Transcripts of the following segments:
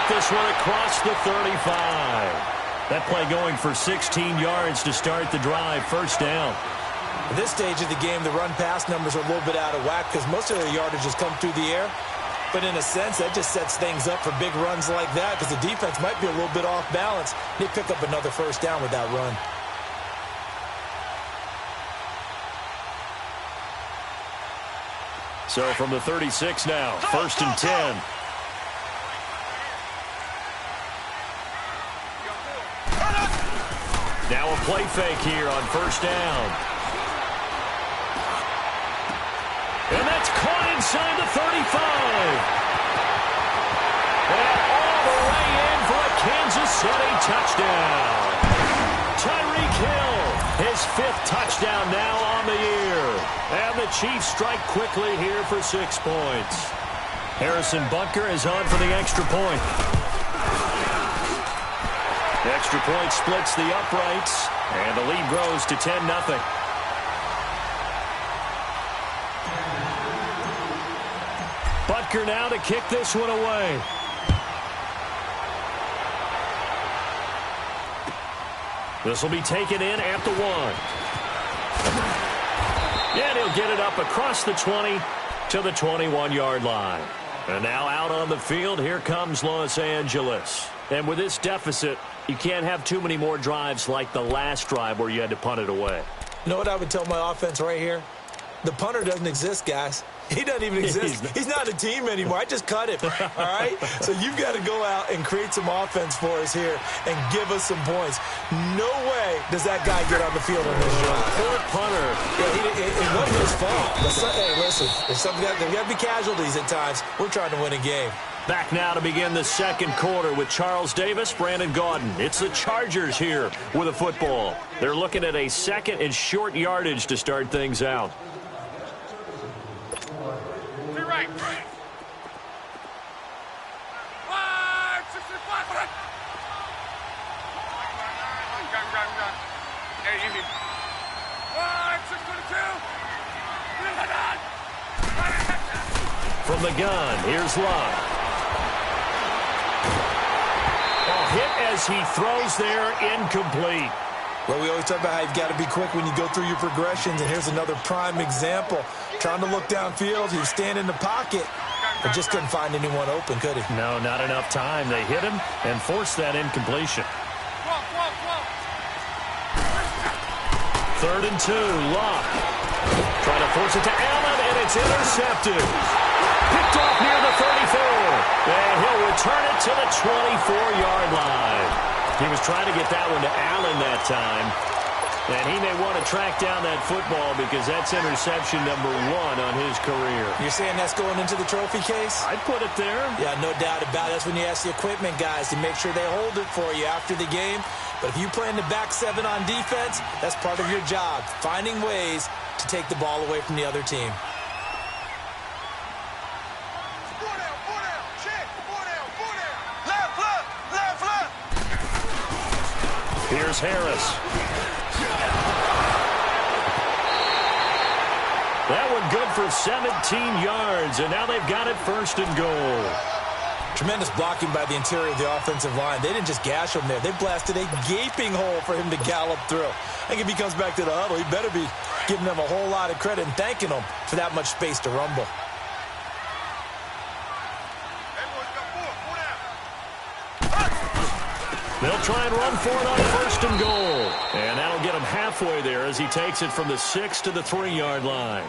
get this one across the 35. That play going for 16 yards to start the drive. First down. At this stage of the game, the run-pass numbers are a little bit out of whack because most of their yardage has come through the air. But in a sense, that just sets things up for big runs like that because the defense might be a little bit off balance. They pick up another first down with that run. So from the 36 now, first and 10. Now a play fake here on first down. And that's caught inside the 35. And all the way in for a Kansas City touchdown. Tyreek Hill, his 5th touchdown now on the year. And the Chiefs strike quickly here for 6 points. Harrison Butker is on for the extra point. The extra point splits the uprights, and the lead grows to 10-0. Butker now to kick this one away. This will be taken in at the 1. And he'll get it up across the 20 to the 21-yard line. And now out on the field, here comes Los Angeles. And with this deficit, you can't have too many more drives like the last drive where you had to punt it away. You know what I would tell my offense right here? The punter doesn't exist, guys. He doesn't even exist. He's not a team anymore. I just cut him, all right? So you've got to go out and create some offense for us here and give us some points. No way does that guy get on the field on this drive. Poor punter. Yeah, it wasn't his fault. But hey, listen, there's got to be casualties at times. We're trying to win a game. Back now to begin the second quarter with Charles Davis, Brandon Gaudin. It's the Chargers here with a football. They're looking at a second and short yardage to start things out. From the gun, here's Love. Hit as he throws there, incomplete. Well, we always talk about how you've got to be quick when you go through your progressions, and here's another prime example. Trying to look downfield, he was standing in the pocket, but just couldn't find anyone open, could he? No, not enough time. They hit him and forced that incompletion. 3rd and 2, Locke. Trying to force it to Allen, and it's intercepted. Picked off near the 34. And he'll return it to the 24-yard line. He was trying to get that one to Allen that time. And he may want to track down that football because that's interception number 1 on his career. You're saying that's going into the trophy case? I'd put it there. Yeah, no doubt about it. That's when you ask the equipment guys to make sure they hold it for you after the game. But if you play in the back 7 on defense, that's part of your job, finding ways to take the ball away from the other team. Here's Harris. That one good for 17 yards, and now they've got it 1st and goal. Tremendous blocking by the interior of the offensive line. They didn't just gash him there. They blasted a gaping hole for him to gallop through. I think if he comes back to the huddle, he better be giving them a whole lot of credit and thanking them for that much space to rumble. They'll try and run for it on 1st and goal. And that'll get him halfway there as he takes it from the 6 to the 3-yard line.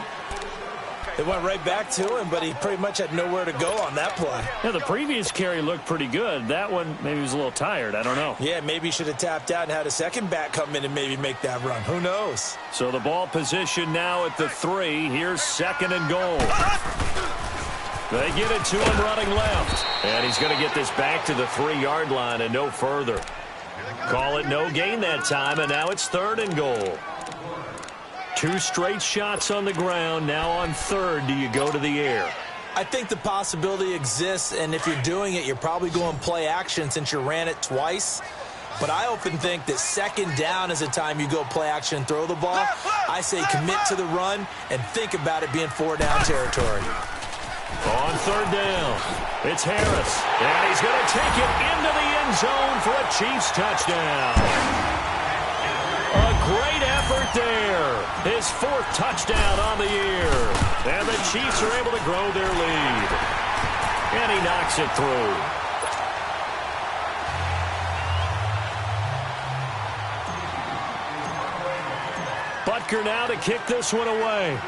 They went right back to him, but he pretty much had nowhere to go on that play. Yeah, the previous carry looked pretty good. That one, maybe he was a little tired. I don't know. Yeah, maybe he should have tapped out and had a second back come in and maybe make that run. Who knows? So the ball position now at the 3. Here's 2nd and goal. They get it to him running left. And he's going to get this back to the 3-yard line and no further. Call it no gain that time, and now it's 3rd and goal. 2 straight shots on the ground. Now on 3rd, do you go to the air? I think the possibility exists, and if you're doing it, you're probably going play action since you ran it twice. But I often think that 2nd down is the time you go play action and throw the ball. I say commit to the run and think about it being 4-down territory. On third down. It's Harris, and he's going to take it into the end zone for a Chiefs touchdown. A great effort there. His fourth touchdown on the year. And the Chiefs are able to grow their lead. And he knocks it through. Butker now to kick this one away.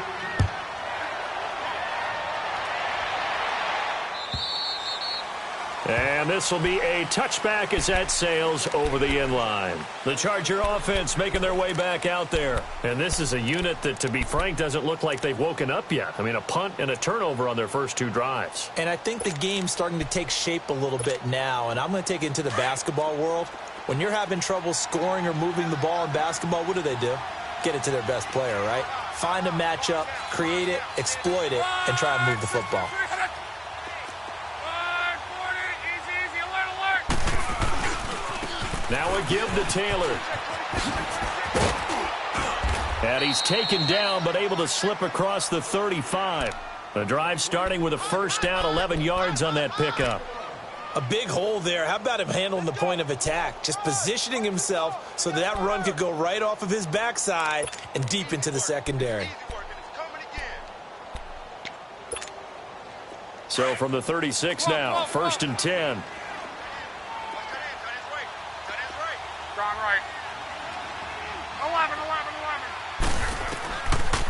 And this will be a touchback as that sails over the end line. The Charger offense making their way back out there. And this is a unit that, to be frank, doesn't look like they've woken up yet. I mean, a punt and a turnover on their first two drives. And I think the game's starting to take shape a little bit now. And I'm going to take it into the basketball world. When you're having trouble scoring or moving the ball in basketball, what do? Get it to their best player, right? Find a matchup, create it, exploit it, and try and move the football. Now a give to Taylor. And he's taken down, but able to slip across the 35. The drive starting with a first down, 11 yards on that pickup. A big hole there. How about him handling the point of attack? Just positioning himself so that run could go right off of his backside and deep into the secondary. So from the 36 now, first and 10.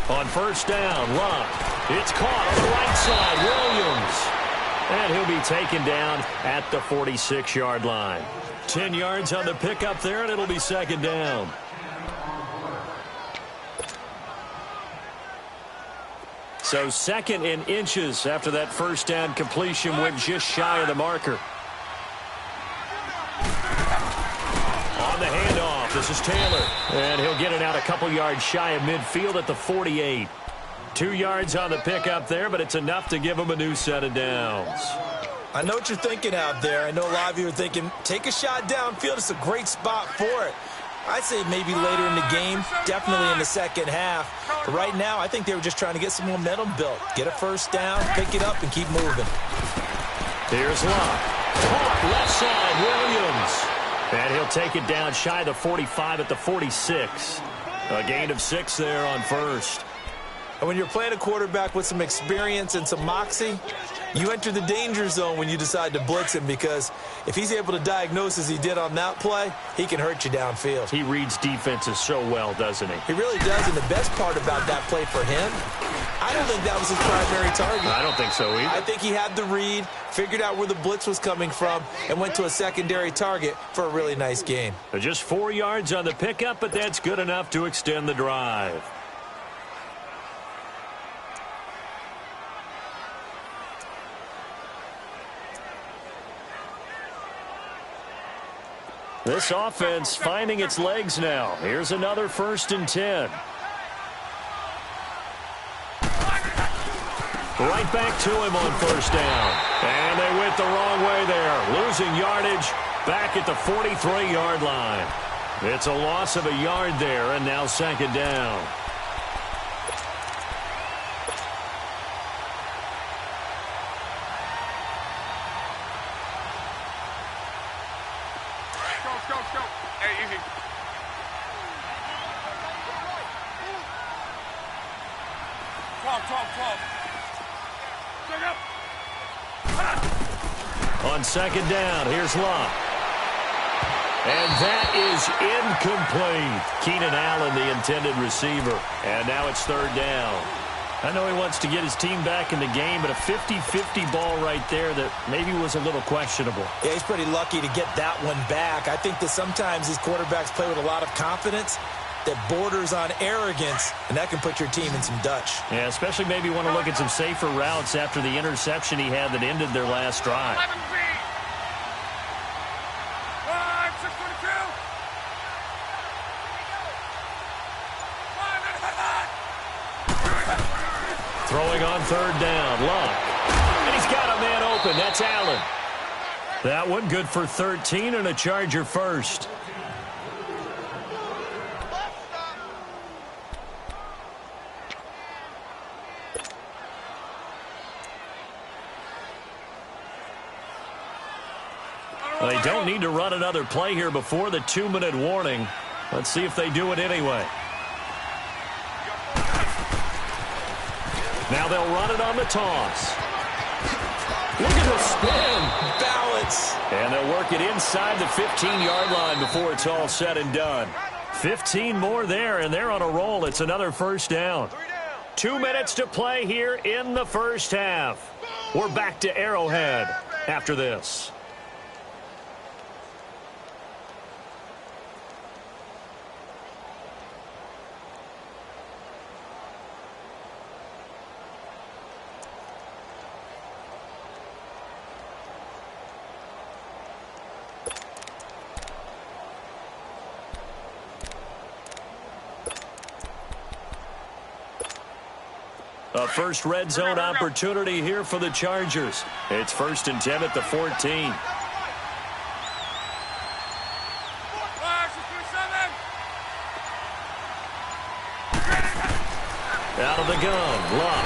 On first down, Locke. It's caught on the right side, Williams. And he'll be taken down at the 46-yard line. 10 yards on the pickup there, and it'll be second down. So second in inches after that first down completion went just shy of the marker. On the handoff, this is Taylor. And he'll get it out a couple yards shy of midfield at the 48. 2 yards on the pickup there, but it's enough to give him a new set of downs. I know what you're thinking out there. I know a lot of you are thinking, take a shot downfield. It's a great spot for it. I'd say maybe later in the game, definitely in the second half. But right now, I think they were just trying to get some momentum built. Get a first down, pick it up, and keep moving. Here's Locke. Caught left side, Williams. And he'll take it down shy of the 45 at the 46. A gain of 6 there on first. And when you're playing a quarterback with some experience and some moxie, you enter the danger zone when you decide to blitz him, because if he's able to diagnose as he did on that play, he can hurt you downfield. He reads defenses so well, doesn't he? He really does, and the best part about that play for him, I don't think that was his primary target. I don't think so either. I think he had the read, figured out where the blitz was coming from, and went to a secondary target for a really nice gain. Just 4 yards on the pickup, but that's good enough to extend the drive. This offense finding its legs now. Here's another first and 10. Right back to him on first down. And they went the wrong way there. Losing yardage back at the 43-yard line. It's a loss of a yard there, and now second down. Hey, easy. 12. On second down, here's Locke. And that is incomplete. Keenan Allen, the intended receiver. And now it's third down. I know he wants to get his team back in the game, but a 50-50 ball right there that maybe was a little questionable. Yeah, he's pretty lucky to get that one back. I think that sometimes these quarterbacks play with a lot of confidence that borders on arrogance, and that can put your team in some Dutch. Yeah, especially maybe want to look at some safer routes after the interception he had that ended their last drive. 11 feet. 622. Throwing on third down, Locke. And he's got a man open. That's Allen. That one good for 13 and a Charger first. They don't need to run another play here before the 2-minute warning. Let's see if they do it anyway. Now they'll run it on the toss. Look at the spin. Balance. And they'll work it inside the 15-yard line before it's all said and done. 15 more there, and they're on a roll. It's another first down. 2 minutes to play here in the first half. We're back to Arrowhead after this. A first red zone opportunity here for the Chargers. It's 1st and 10 at the 14. Out of the gun, Luck.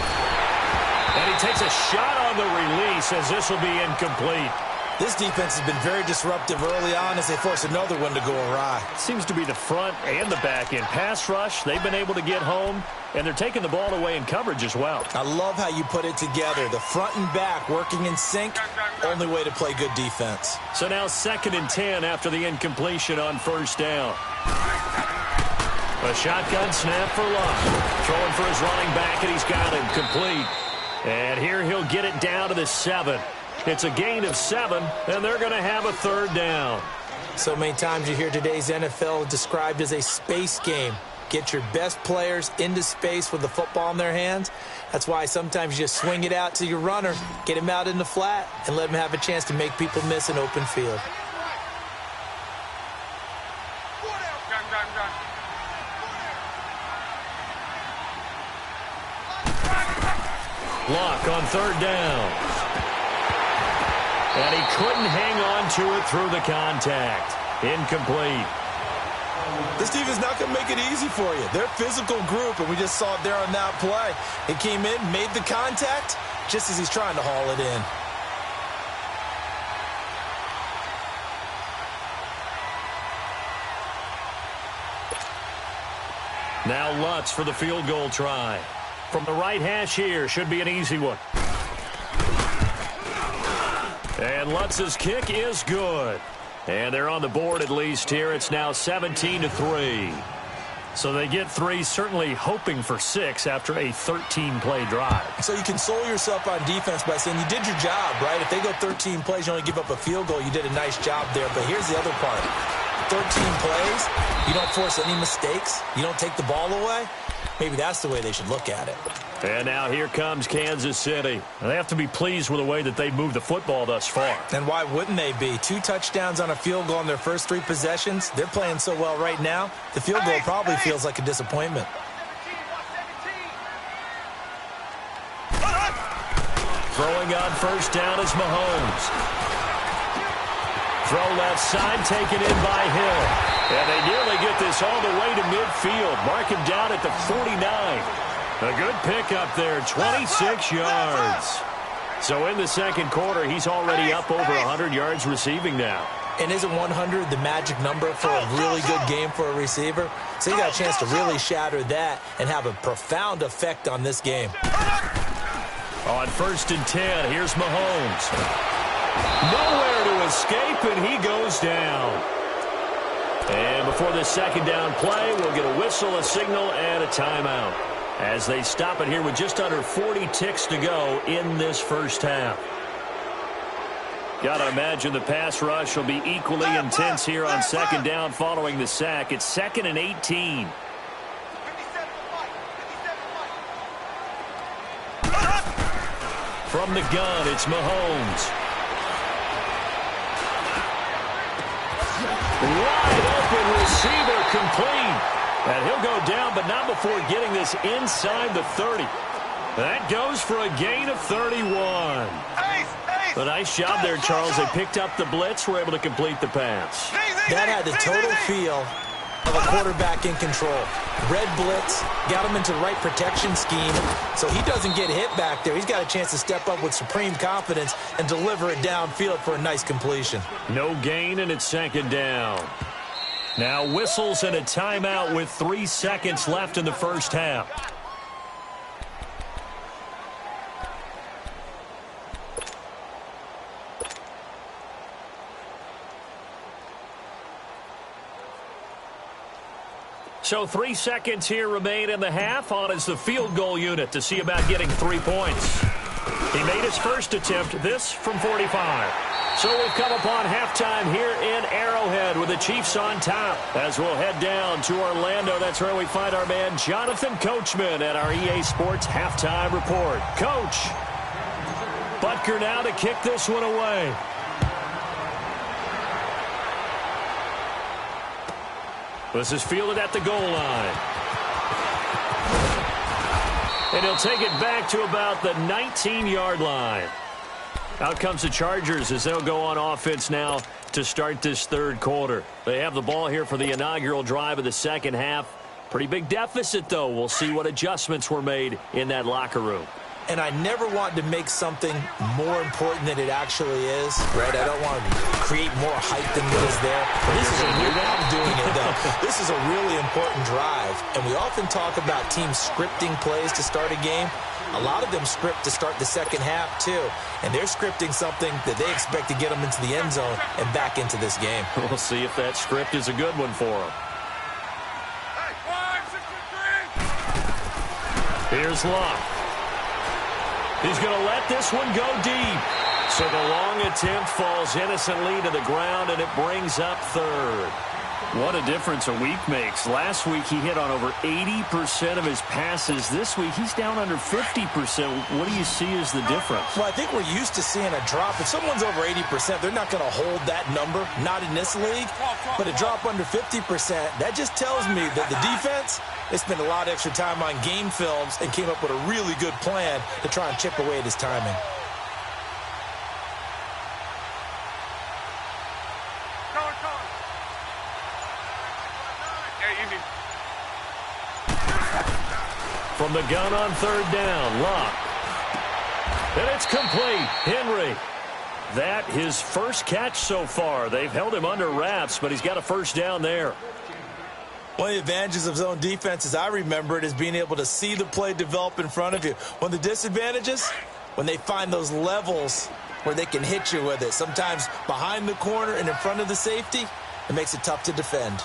And he takes a shot on the release as this will be incomplete. This defense has been very disruptive early on as they force another one to go awry. Seems to be the front and the back end. Pass rush, they've been able to get home, and they're taking the ball away in coverage as well. I love how you put it together. The front and back working in sync, only way to play good defense. So now 2nd and 10 after the incompletion on first down. A shotgun snap for Luck. Throwing for his running back, and he's got him complete. And here he'll get it down to the 7. It's a gain of 7, and they're going to have a third down. So many times you hear today's NFL described as a space game. Get your best players into space with the football in their hands. That's why sometimes you just swing it out to your runner, get him out in the flat, and let him have a chance to make people miss an open field. Luck on third down. And he couldn't hang on to it through the contact. Incomplete. This defense is not going to make it easy for you. They're a physical group, and we just saw it there on that play. He came in, made the contact, just as he's trying to haul it in. Now Lutz for the field goal try. From the right hash here, should be an easy one. And Lutz's kick is good. And they're on the board at least here. It's now 17-3. So they get 3, certainly hoping for 6 after a 13-play drive. So you console yourself on defense by saying you did your job, right? If they go 13 plays, you only give up a field goal, you did a nice job there. But here's the other part. 13 plays, you don't force any mistakes, you don't take the ball away. Maybe that's the way they should look at it. And now here comes Kansas City. They have to be pleased with the way that they've moved the football thus far. And why wouldn't they be? 2 touchdowns on a field goal in their first 3 possessions. They're playing so well right now, the field goal probably feels like a disappointment. Throwing on first down is Mahomes. Throw left side, taken in by Hill. And they nearly get this all the way to midfield. Mark him down at the 49. A good pickup there, 26 yards. So in the second quarter, he's already up over 100 yards receiving now. And isn't 100 the magic number for a really good game for a receiver? So he got a chance to really shatter that and have a profound effect on this game. On 1st and 10, here's Mahomes. Nowhere to escape, and he goes down. And before the second down play, we'll get a whistle, a signal, and a timeout as they stop it here with just under 40 ticks to go in this first half. Got to imagine the pass rush will be equally intense here on second down following the sack. It's 2nd and 18. From the gun, it's Mahomes. Wide open receiver complete. And he'll go down, but not before getting this inside the 30. That goes for a gain of 31. A nice job there, Charles. They picked up the blitz, were able to complete the pass. That had the total feel of a quarterback in control. Red blitz, got him into the right protection scheme, so he doesn't get hit back there. He's got a chance to step up with supreme confidence and deliver it downfield for a nice completion. No gain, and it's second down. Now whistles and a timeout with 3 seconds left in the first half. So 3 seconds here remain in the half. On is the field goal unit to see about getting 3 points. He made his first attempt, this from 45. So we've come upon halftime here in Arrowhead with the Chiefs on top. As we'll head down to Orlando, that's where we find our man Jonathan Coachman at our EA Sports Halftime Report. Coach, Butker now to kick this one away. This is fielded at the goal line. And he'll take it back to about the 19-yard line. Out comes the Chargers as they'll go on offense now to start this third quarter. They have the ball here for the inaugural drive of the second half. Pretty big deficit, though. We'll see what adjustments were made in that locker room. And I never want to make something more important than it actually is, right? I don't want to create more hype than what is there. But I'm doing it, though. This is a really important drive. And we often talk about teams scripting plays to start a game. A lot of them script to start the second half, too. And they're scripting something that they expect to get them into the end zone and back into this game. We'll see if that script is a good one for them. Here's Locke. He's going to let this one go deep. So the long attempt falls innocently to the ground, and it brings up third. What a difference a week makes. Last week he hit on over 80% of his passes. This week he's down under 50%. What do you see as the difference? Well, I think we're used to seeing a drop. If someone's over 80%, they're not going to hold that number. Not in this league. But a drop under 50%, that just tells me that the defense, they spent a lot of extra time on game films and came up with a really good plan to try and chip away at his timing. From the gun on third down, Locke. And it's complete. Henry. That his first catch so far. They've held him under wraps, but he's got a first down there. One of the advantages of zone defense, as I remember it, is being able to see the play develop in front of you. One of the disadvantages, when they find those levels where they can hit you with it. Sometimes behind the corner and in front of the safety, it makes it tough to defend.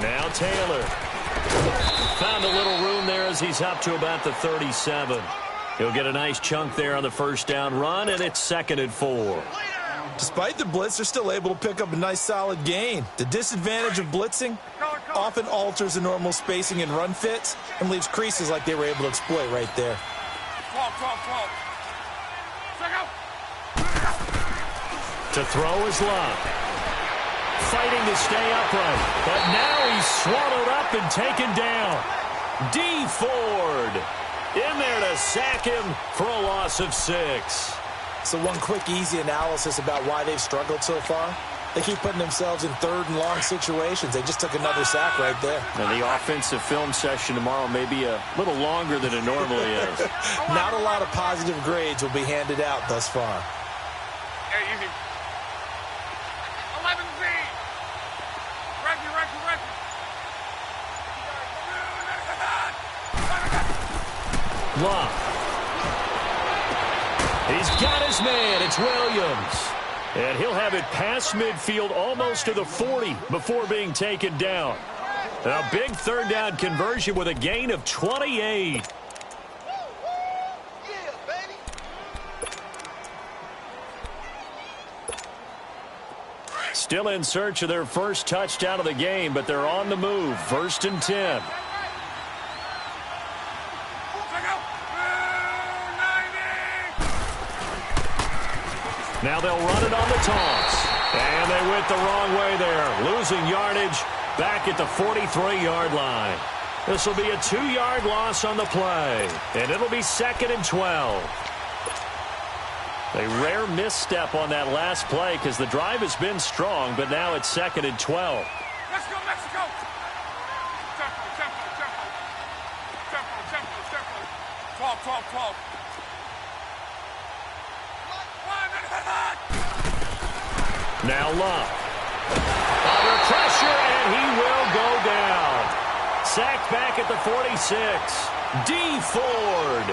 Now Taylor. Found a little room there as he's up to about the 37. He'll get a nice chunk there on the first down run, and it's 2nd and 4. Despite the blitz, they're still able to pick up a nice solid gain. The disadvantage of blitzing often alters the normal spacing and run fits and leaves creases like they were able to exploit right there. To throw is Locke. Fighting to stay upright, but now he's swallowed up and taken down. D. Ford in there to sack him for a loss of 6. So one quick, easy analysis about why they've struggled so far. They keep putting themselves in third and long situations. They just took another sack right there. And the offensive film session tomorrow may be a little longer than it normally is. Not a lot of positive grades will be handed out thus far. Hey, easy. 11Z. Locke. He's got his man. It's Williams. And he'll have it past midfield almost to the 40 before being taken down. A big third down conversion with a gain of 28. Still in search of their first touchdown of the game, but they're on the move. 1st and 10. Now they'll run it on the taunts. And they went the wrong way there. Losing yardage back at the 43-yard line. This will be a 2-yard loss on the play. And it'll be 2nd and 12. A rare misstep on that last play because the drive has been strong, but now it's 2nd and 12. Let's go, Mexico! Tempo, tempo, tempo. Tempo, tempo, tempo. 12, 12, 12. Now Love. Under pressure, and he will go down. Sacked back at the 46. D. Ford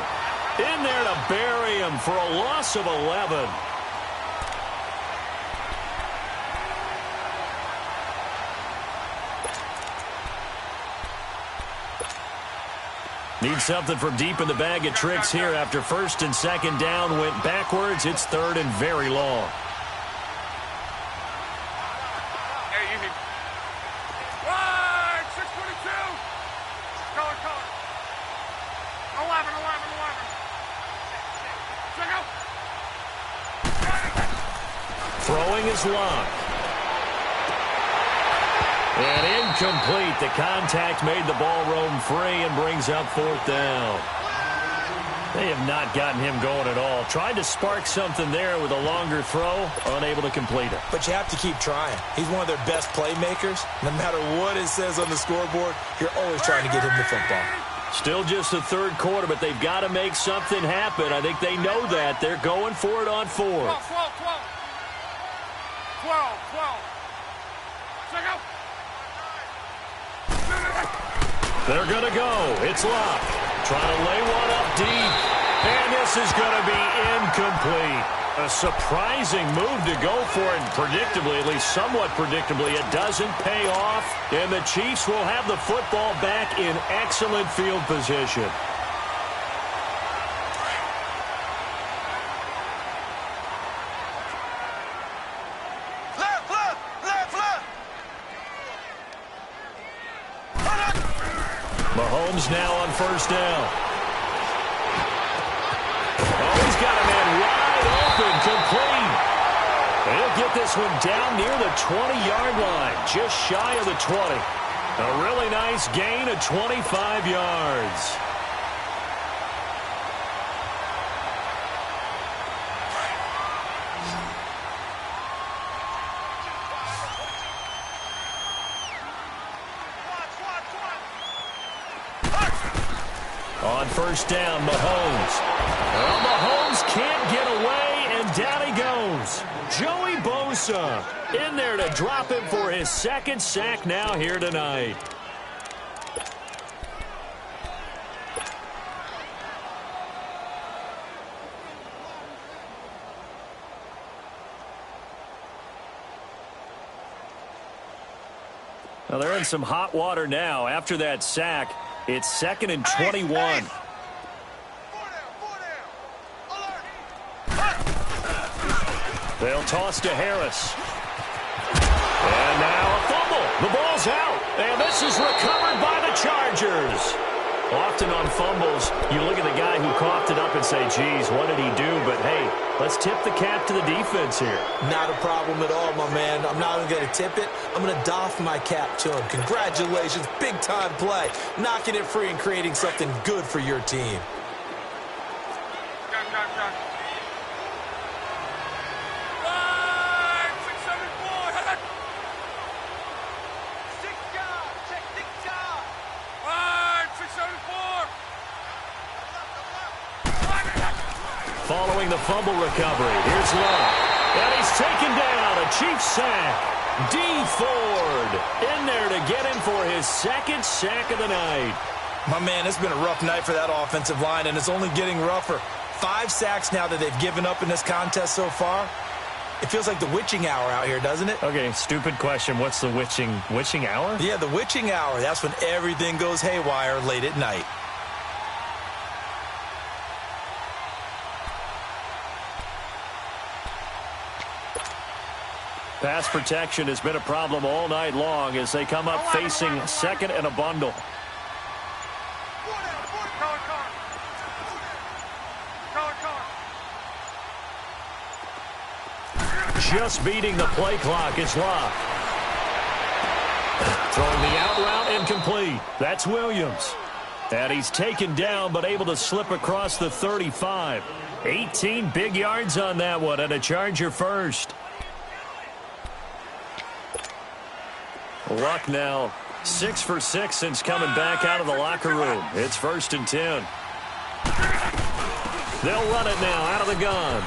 in there to bury him for a loss of 11. Need something from deep in the bag of tricks here after 1st and 2nd down went backwards. It's 3rd and very long. Hey, easy. Right, 622. Color, color. 11, 11, 11. Check out. Throwing is Locke. And incomplete. The contact made the ball roam free and brings up 4th down. They have not gotten him going at all. Tried to spark something there with a longer throw, unable to complete it. But you have to keep trying. He's one of their best playmakers. No matter what it says on the scoreboard, you're always trying to get him the football. Still just the 3rd quarter, but they've got to make something happen. I think they know that. They're going for it on 4th. 12, 12, 12. 12, 12. Check out. They're going to go. It's Locke. Trying to lay one up deep. And this is going to be incomplete. A surprising move to go for it. Predictably, at least somewhat predictably, it doesn't pay off. And the Chiefs will have the football back in excellent field position. Mahomes now on 1st down. Oh, he's got a man wide open, complete. He'll get this one down near the 20-yard line, just shy of the 20. A really nice gain of 25 yards. On 1st down, Mahomes. Well, Mahomes can't get away, and down he goes. Joey Bosa in there to drop him for his 2nd sack now here tonight. Well, they're in some hot water now after that sack. It's 2nd and 21. They'll toss to Harris. And now a fumble. The ball's out. And this is recovered by the Chargers. Often on fumbles, you look at the guy who coughed it up and say, geez, what did he do? But, hey, let's tip the cap to the defense here. Not a problem at all, my man. I'm not even going to tip it. I'm going to doff my cap to him. Congratulations. Big-time play. Knocking it free and creating something good for your team. Got. 674. Head. 6 yards. Check 6 yards. 674. Following the fumble recovery, here's Love. And he's taken down. A Chiefs sack. D. Ford in there to get him for his 2nd sack of the night. My man, it's been a rough night for that offensive line, and it's only getting rougher. 5 sacks now that they've given up in this contest so far. It feels like the witching hour out here, doesn't it? Okay, stupid question. What's the witching hour? Yeah, the witching hour. That's when everything goes haywire late at night. Pass protection has been a problem all night long as they come up facing 2nd and a bundle. Just beating the play clock is Locke. Throwing the out route incomplete. That's Williams. And he's taken down but able to slip across the 35. 18 big yards on that one and a Charger first. Luck now 6 for 6 since coming back out of the locker room. It's 1st and 10. They'll run it now out of the gun.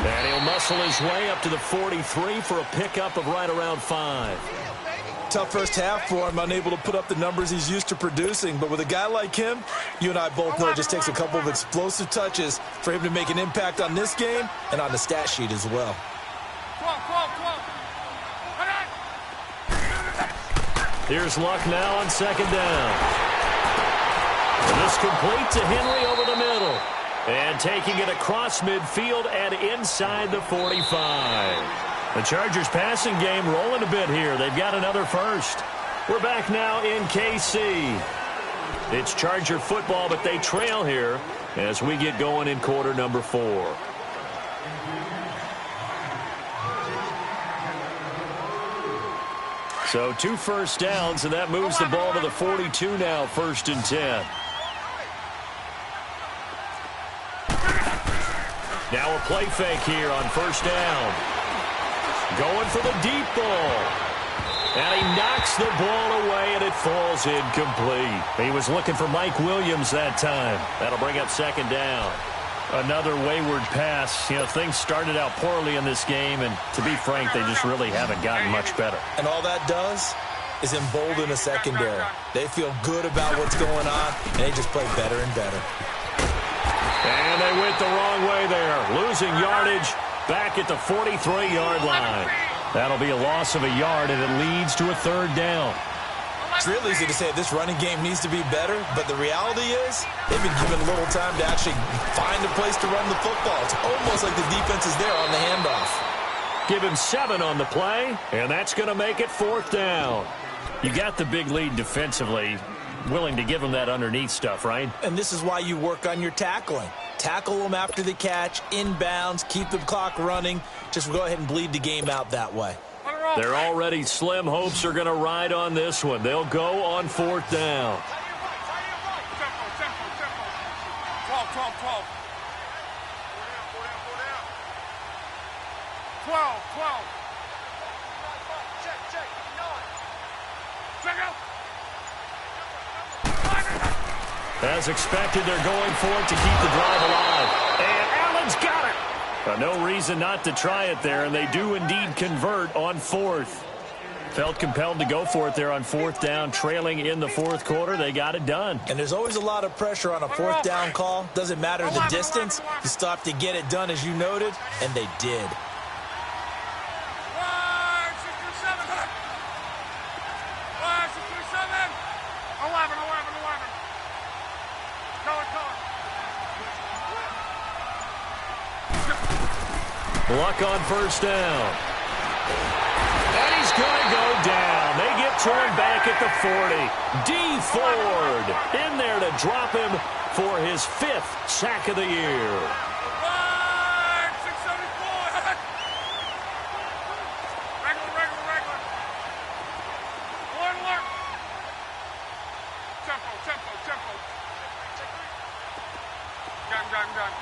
And he'll muscle his way up to the 43 for a pickup of right around 5. Tough first half for him, unable to put up the numbers he's used to producing. But with a guy like him, you and I both know it just takes a couple of explosive touches for him to make an impact on this game and on the stat sheet as well. 12. Here's Luck now on 2nd down. This complete to Henry over the middle. And taking it across midfield and inside the 45. The Chargers passing game rolling a bit here. They've got another first. We're back now in KC. It's Charger football, but they trail here as we get going in quarter number 4. So 2 first downs, and that moves the ball to the 42 now, 1st and 10. Now a play fake here on 1st down. Going for the deep ball. And he knocks the ball away, and it falls incomplete. He was looking for Mike Williams that time. That'll bring up 2nd down. Another wayward pass. You know, things started out poorly in this game, and to be frank, they just really haven't gotten much better. And all that does is embolden a secondary. They feel good about what's going on, and they just play better and better. And they went the wrong way there. Losing yardage back at the 43-yard line. That'll be a loss of a yard, and it leads to a 3rd down. It's real easy to say this running game needs to be better, but the reality is they've been given little time to actually find a place to run the football. It's almost like the defense is there on the handoff. Give him 7 on the play, and that's going to make it 4th down. You got the big lead defensively. Willing to give him that underneath stuff, right? And this is why you work on your tackling. Tackle them after the catch, inbounds, keep the clock running. Just go ahead and bleed the game out that way. Their already slim hopes are going to ride on this one. They'll go on 4th down. 12. Check out. As expected, they're going for it to keep the drive alive. And Allen's got it. No reason not to try it there, and they do indeed convert on 4th. Felt compelled to go for it there on 4th down, trailing in the 4th quarter. They got it done. And there's always a lot of pressure on a 4th down call. Doesn't matter the distance. You stop to get it done, as you noted, and they did. 11. Luck on 1st down. And he's going to go down. They get to him back at the 40. D. Ford in there to drop him for his 5th sack of the year. 674. Regular. Alert. Tempo. Gun.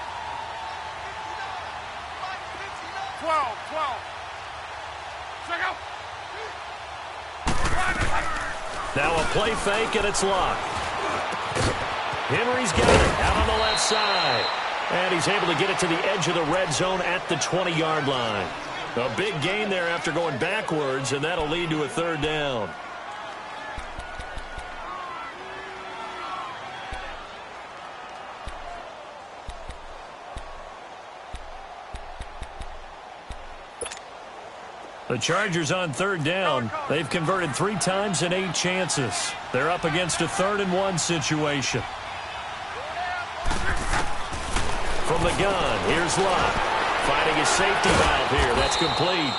12. Check out. Now a play fake, and it's Luck. Henry's got it out on the left side. And he's able to get it to the edge of the red zone at the 20-yard line. A big gain there after going backwards, and that'll lead to a 3rd down. The Chargers on 3rd down. They've converted 3 times in 8 chances. They're up against a 3rd and 1 situation. From the gun, here's Luck. Finding his safety valve here. That's complete.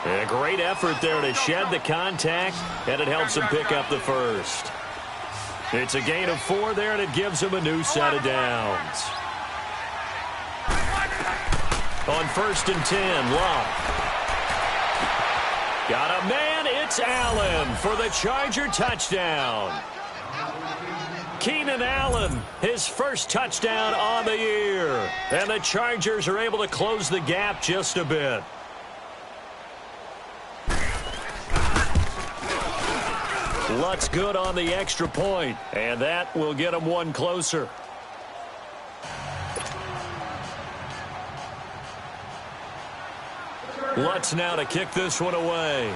And a great effort there to shed the contact, and it helps him pick up the 1st. It's a gain of 4 there, and it gives him a new set of downs. On 1st and 10, Luck. Got a man, it's Allen for the Charger touchdown. Keenan Allen, his first touchdown on the year. And the Chargers are able to close the gap just a bit. Luck's good on the extra point, and that will get them one closer. Lutz now to kick this one away.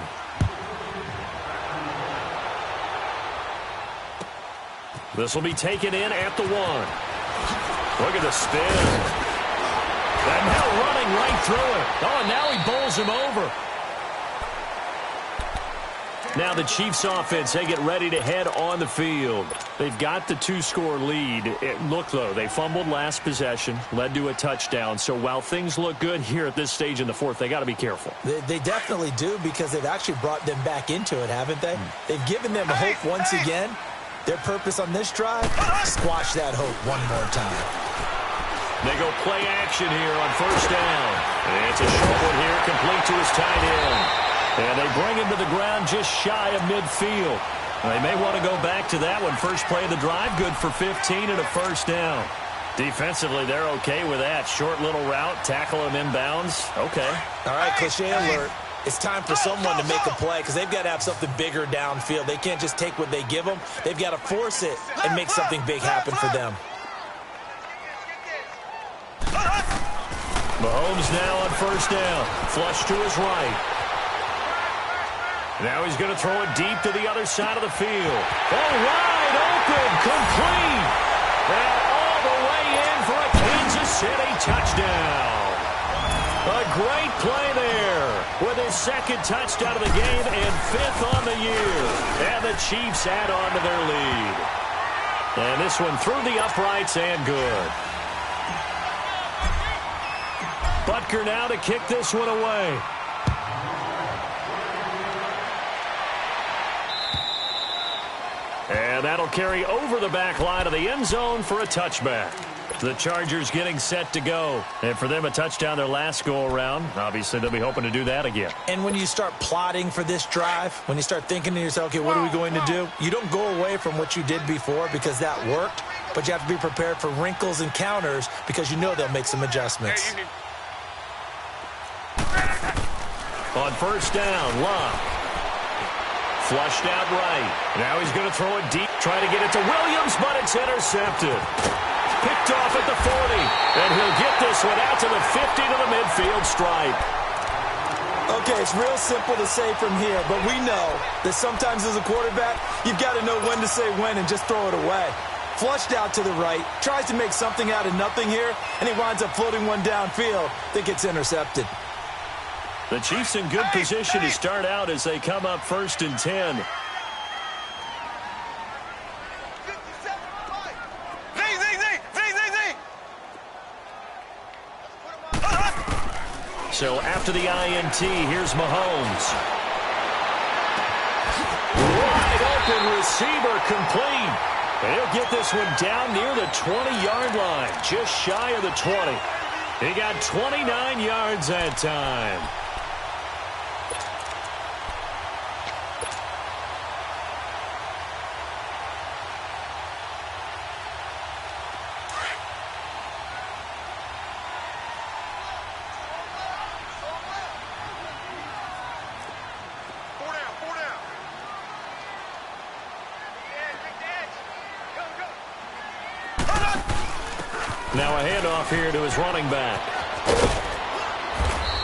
This will be taken in at the 1. Look at the spin. And now running right through it. Oh, and now he bowls him over. Now the Chiefs offense, they get ready to head on the field. They've got the 2-score lead. Look, though, they fumbled last possession, led to a touchdown. So while things look good here at this stage in the fourth, they got to be careful. They definitely do, because they've actually brought them back into it, haven't they? They've given them hope once again. Their purpose on this drive, squash that hope one more time. They go play action here on first down. And it's a short one here, complete to his tight end. And they bring him to the ground just shy of midfield. They may want to go back to that one. First play of the drive, good for 15 and a first down. Defensively, they're okay with that. Short little route, tackle him inbounds. Okay. All right, cliche alert. It's time for someone to make a play, because they've got to have something bigger downfield. They can't just take what they give them. They've got to force it and make something big happen for them. Mahomes now on first down. Flush to his right. Now he's going to throw it deep to the other side of the field. Oh, wide open, complete. And all the way in for a Kansas City touchdown. A great play there with his second touchdown of the game and 5th on the year. And the Chiefs add on to their lead. And this one through the uprights and good. Butker now to kick this one away. And that'll carry over the back line of the end zone for a touchback. The Chargers getting set to go. And for them, a touchdown their last go-around. Obviously, they'll be hoping to do that again. And when you start plotting for this drive, when you start thinking to yourself, okay, what are we going to do? You don't go away from what you did before, because that worked. But you have to be prepared for wrinkles and counters, because you know they'll make some adjustments. On first down, Love. Flushed out right. Now he's going to throw it deep. Try to get it to Williams, but it's intercepted. Picked off at the 40. And he'll get this one out to the 50 to the midfield stripe. Okay, it's real simple to say from here, but we know that sometimes as a quarterback, you've got to know when to say when and just throw it away. Flushed out to the right, tries to make something out of nothing here, and he winds up floating one downfield that gets intercepted. The Chiefs in good position to start out as they come up 1st and 10. So after the INT, here's Mahomes. Wide open receiver, complete. And he'll get this one down near the 20-yard line, just shy of the 20. He got 29 yards that time. Now a handoff here to his running back.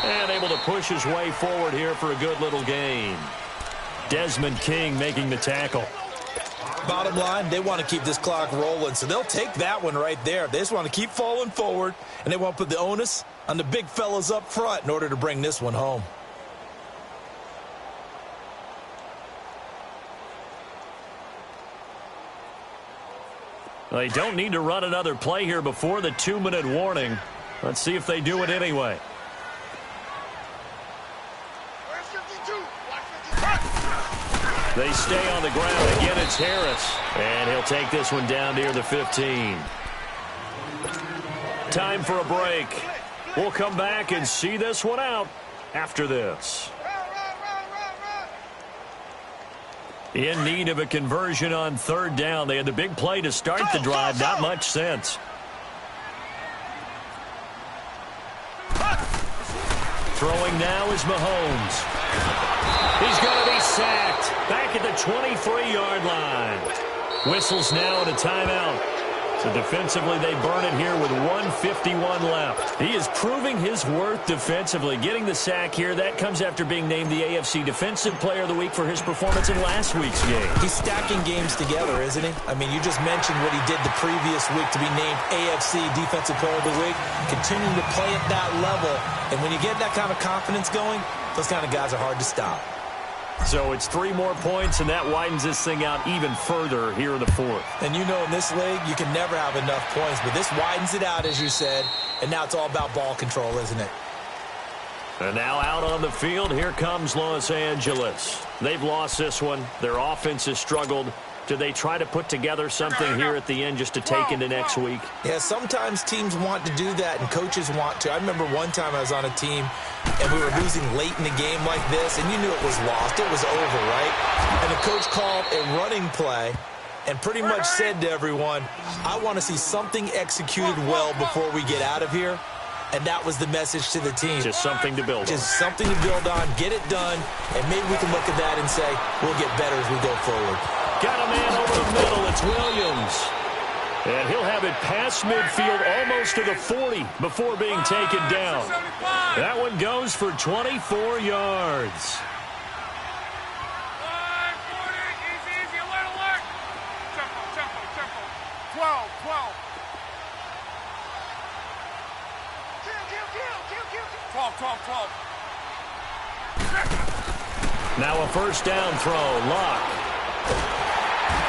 And able to push his way forward here for a good little gain. Desmond King making the tackle. Bottom line, they want to keep this clock rolling, so they'll take that one right there. They just want to keep falling forward, and they want to put the onus on the big fellas up front in order to bring this one home. They don't need to run another play here before the 2-minute warning. Let's see if they do it anyway. They stay on the ground. Again, it's Harris. And he'll take this one down near the 15. Time for a break. We'll come back and see this one out after this. In need of a conversion on third down. They had the big play to start the drive. Not much sense. Throwing now is Mahomes. He's going to be sacked. Back at the 23-yard line. Whistles now at a timeout. So defensively, they burn it here with 1:51 left. He is proving his worth defensively. Getting the sack here, that comes after being named the AFC Defensive Player of the Week for his performance in last week's game. He's stacking games together, isn't he? I mean, you just mentioned what he did the previous week to be named AFC Defensive Player of the Week, continuing to play at that level. And when you get that kind of confidence going, those kind of guys are hard to stop. So it's 3 more points, and that widens this thing out even further here in the fourth. And you know in this league, you can never have enough points, but this widens it out, as you said, and now it's all about ball control, isn't it? And now out on the field, here comes Los Angeles. They've lost this one. Their offense has struggled. Do they try to put together something here at the end just to take into next week? Yeah, sometimes teams want to do that, and coaches want to. I remember one time I was on a team, and we were losing late in the game like this, and you knew it was lost. It was over, right? And the coach called a running play and pretty much said to everyone, I want to see something executed well before we get out of here. And that was the message to the team. Just something to build on. Just something to build on, get it done, and maybe we can look at that and say, we'll get better as we go forward. Got a man over the middle. It's Williams. And he'll have it past midfield almost to the 40 before being taken down. That one goes for 24 yards. 12. Now a first down throw. Luck.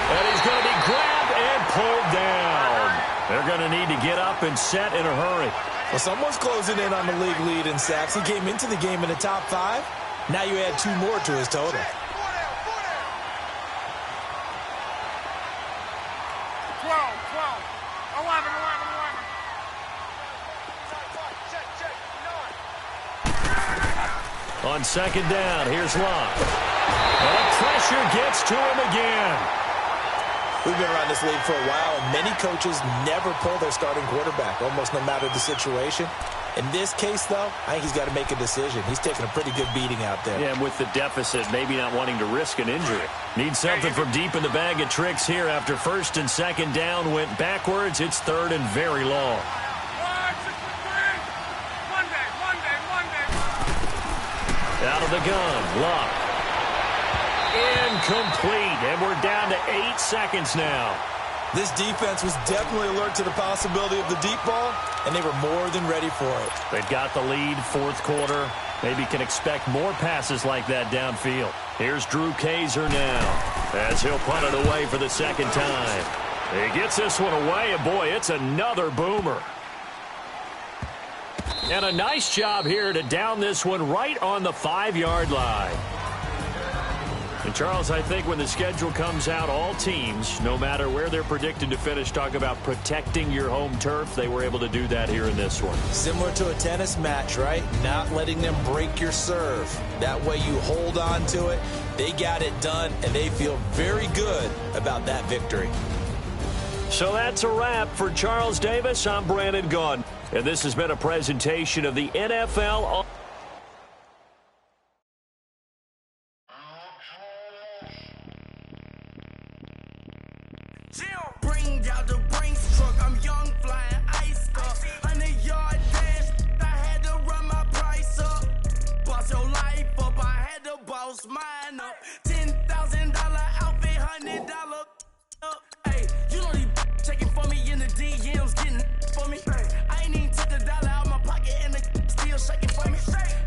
And he's going to be grabbed and pulled down. They're going to need to get up and set in a hurry. Well, someone's closing in on the league lead in sacks. He came into the game in the top 5. Now you add 2 more to his total. 11. On second down, here's Luck. And the pressure gets to him again. We've been around this league for a while, and many coaches never pull their starting quarterback, almost no matter the situation. In this case, though, I think he's got to make a decision. He's taking a pretty good beating out there. Yeah, and with the deficit, maybe not wanting to risk an injury. Needs something from deep in the bag of tricks here after first and second down went backwards. It's third and very long. Out of the gun, Luck. Incomplete, and we're down to 8 seconds now. This defense was definitely alert to the possibility of the deep ball, and they were more than ready for it. They've got the lead, fourth quarter. Maybe can expect more passes like that downfield. Here's Drew Kaiser now, as he'll punt it away for the second time. He gets this one away, and boy, it's another boomer. And a nice job here to down this one right on the 5-yard line. And, Charles, I think when the schedule comes out, all teams, no matter where they're predicted to finish, talk about protecting your home turf. They were able to do that here in this one. Similar to a tennis match, right? Not letting them break your serve. That way you hold on to it. They got it done, and they feel very good about that victory. So that's a wrap for Charles Davis. I'm Brandon Gaudin. And this has been a presentation of the NFL. Bring out the Brinks truck. I'm young, flying ice up. 100-yard dash. I had to run my price up. Boss your life up. I had to boss mine up. $10,000 outfit, $100 up. Hey, you know these checking for me in the DMs, getting for me. I ain't even took a dollar out my pocket and the still shaking for me.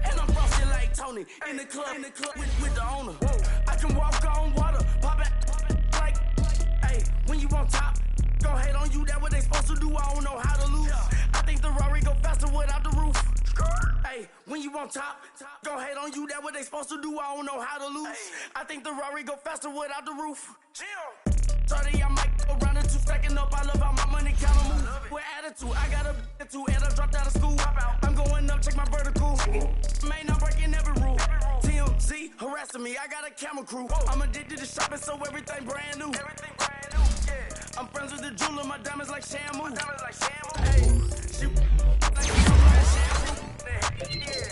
And I'm frosted like Tony in the club with the owner. I can walk on water, pop it like, hey, when you on top, gon' hate on you, that what they supposed to do, I don't know how to lose. I think the Rari go faster without the roof. Hey, when you on top, gon' hate on you, that what they supposed to do, I don't know how to lose. I think the Rari go faster without the roof. 30, I might go round and 2 stacking up. I love how my money count on move. With attitude, I got a attitude, and I dropped out of school. I'm going up, check my vertical. Man, I'm breaking every rule. TMZ harassing me, I got a camera crew. I'm addicted to shopping, so everything brand new. Yeah. I'm friends with the jeweler, my diamonds like Shamu. Hey, she like shampoo. Yeah.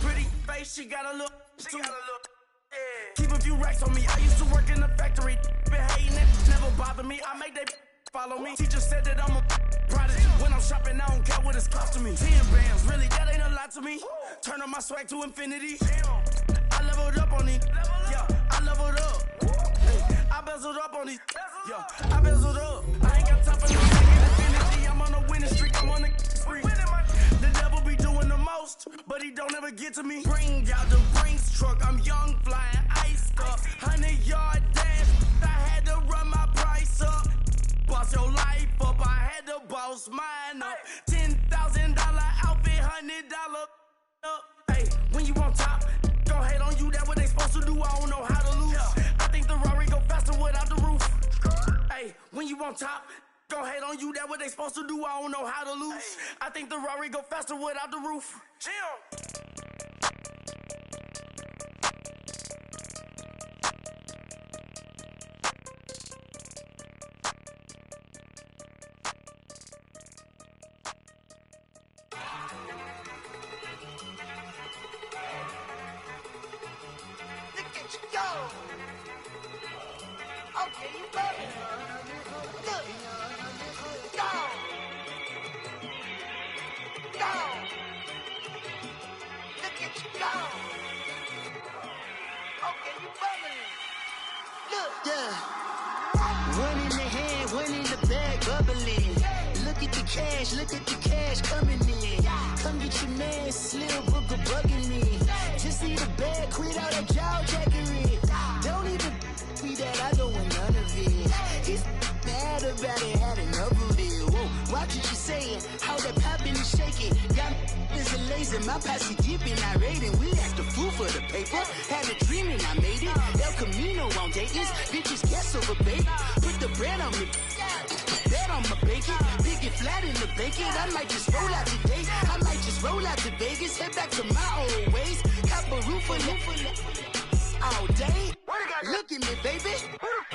Pretty face, she got a look. Yeah. Keep a few racks on me. I used to work in the factory. Been hating it, never bother me. I make they follow me. Teacher said that I'm a prodigy. When I'm shopping, I don't care what it's costing me. 10 bands, really, that ain't a lot to me. Turn up my swag to infinity. I leveled up on these. Yeah, I leveled up. Hey, I bezeled up on these. Yeah, I bezeled up. I ain't got time for no infinity. I'm on a winning streak. I'm on a spree. The devil be doing the most, but he don't ever get to me. Bring out the Brinks truck. I'm young, flying, iced up. 100-yard dash. I had to run my price up. Boss your life up. I had to boss mine up. $10,000 outfit, $100 up. Hey, when you on top, gon' hate on you. That what they supposed to do. I don't know how to lose. I think the Rari go faster without the roof. Hey, when you on top, gon' hate on you. That what they supposed to do. I don't know how to lose. I think the Rari go faster without the roof. Chill. Okay, you got it. Look. Go. Go. Look at you go. Okay, you bubbling. Look. Yeah. One in the hand, one in the bag, bubbling. Look at the cash coming in. Come get your man, Slim Booker bugging me. Just need a bag, quit all that jaw jackery. Don't even be that, I don't want none of it. He's mad about it, had enough of it. Whoa, watch what you saying, how that poppin' and shaking. Got is a lazy, my posse deep and I raiding. We act a fool for the paper, had a dream and I made it. El Camino on Dayton's, bitches guess over baby. Put the bread on me, bet on my bacon. Big it flat in the bacon, I might just roll out today. I might just roll out to Vegas, head back to my old ways. Cop a roof for all day. Look at me, baby.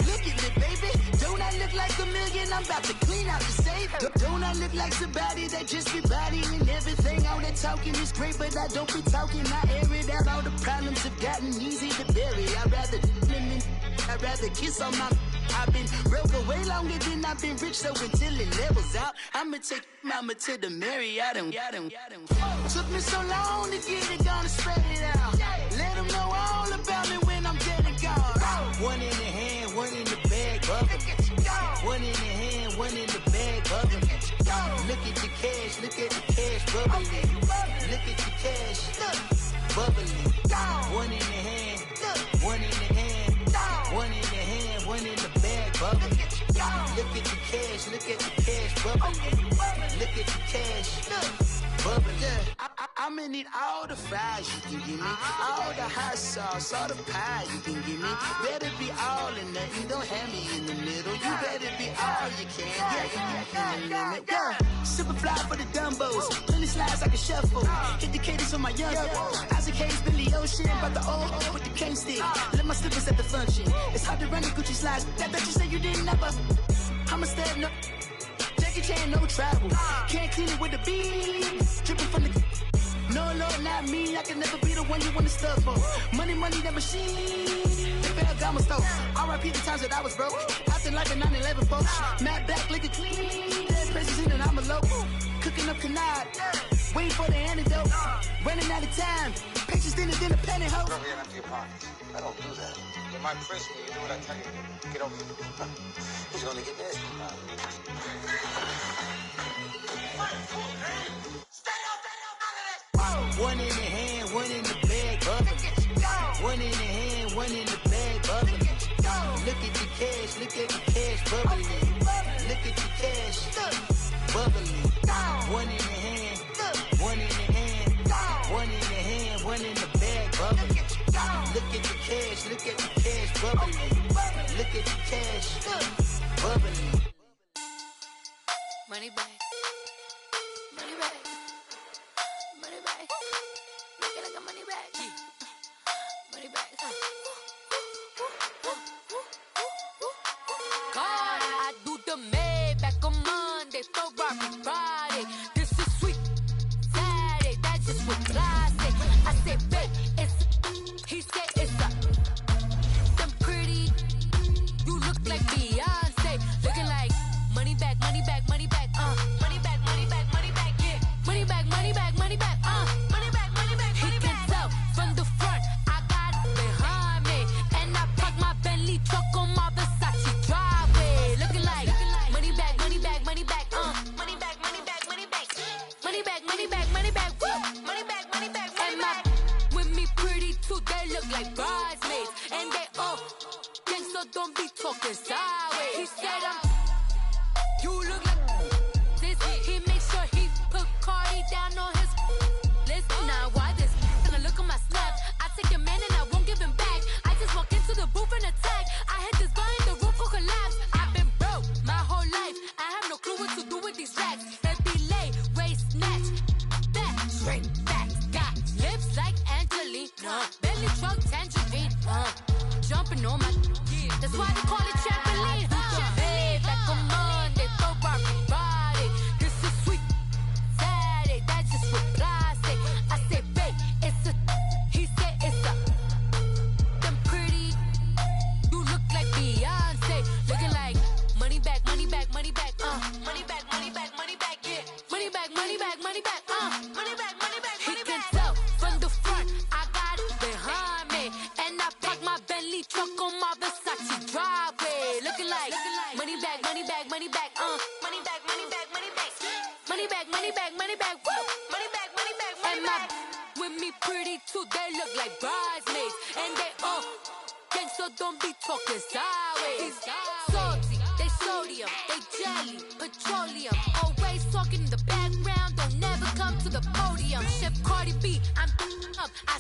Look at me, baby. Don't I look like a million? I'm about to clean out the safe. Don't I look like somebody that just be bodying everything? All that talking is great, but I don't be talking. I air it out. All the problems have gotten easy to bury. I'd rather kiss on my. I've been broke way longer than I've been rich, so until it levels out, I'ma take mama to the Marriott and took me so long to get it, gonna spread it out. Let them know all about me when I'm dead and gone. One in the hand, one in the bag, bubbling. One in the hand, one in the bag, bubbling. Look at the cash, bubbling. Look at the cash, bubbling. One in the hand, one in the hand, one in the hand, one in the bag, bubbling. Look at the cash, bubbling. Look at the cash, bubbling. I'ma need all the fries you can give me, all the hot sauce, all the pie you can give me. Better be all in nothing, don't have me in the middle. You better be all you can, yeah. Super fly for the Dumbos, plenty slides like a shuffle. Hit the cadence on my young Isaac Hayes, Billy Ocean, but the old with the cane stick. Let my slippers at the function. It's hard to run the Gucci slides. That bet you say you didn't never. I'ma stand up. Jackie Chan, no travel. Can't clean it with the beat. Dripping from the. No, Lord, not me. I can never be the one you want to stuff for. Money, that machine. The Ferragamo store. R.I.P. the times that I was broke. Acting like a 9/11 folks. Matte black, liquor clean. Dead president and I'm a local. Cooking up canard. Waiting for the antidote. Running out of time. Patience thinner than a penny hoe. Over here and empty your pockets. I don't do that. You might frisk me. You do what I tell you. Get over here. He's gonna get this. One in the hand, one in the bag, bubbling. One in the hand, one in the bag, bubbling. Look at the cash, bubbling. Look at the cash, bubbling. One in the hand, one in the hand, one in the hand, one in the bag, bubbling. Look at the cash, bubbling. Look at the cash, bubbling. Money back. Money back. Money back. Look at I got money back. they look like bridesmaids. And they all think so, don't be talking sideways. He said, you look like this. He makes sure he put Cardi down on his list. Now, why this? Gonna look at my snap. I take a man and I won't give him back. I just walk into the booth and attack. I hit this guy in the roof will collapse. I've been broke my whole life. I have no clue what to do with these racks. Every lay, waist, snatch, back, straight back. Got lips like Angelina, belly truck tangerine. Jumping on my, that's why they call it trampoline. Hey, back on Monday, throw body. This is sweet Saturday, that's just what plastic. I say, babe, it's a, he said it's a. Them pretty, you look like Beyonce, looking like money back, money back, money back, money back, money back, money back, yeah, money back, money back, money back, money back, money back. He can tell from the front, I got it behind me, and I park my Bentley truck on my Versace driveway, looking like money back, money back, money back, money back, money back, money back, money back, money back, money back, woo, money back, money back, money back. With me pretty too, they look like bridesmaids, and they all gang, so don't be talking sideways. Salty, they sodium, they jelly, petroleum. Always talking in the background, don't never come to the podium. Chef Cardi B, I'm up, I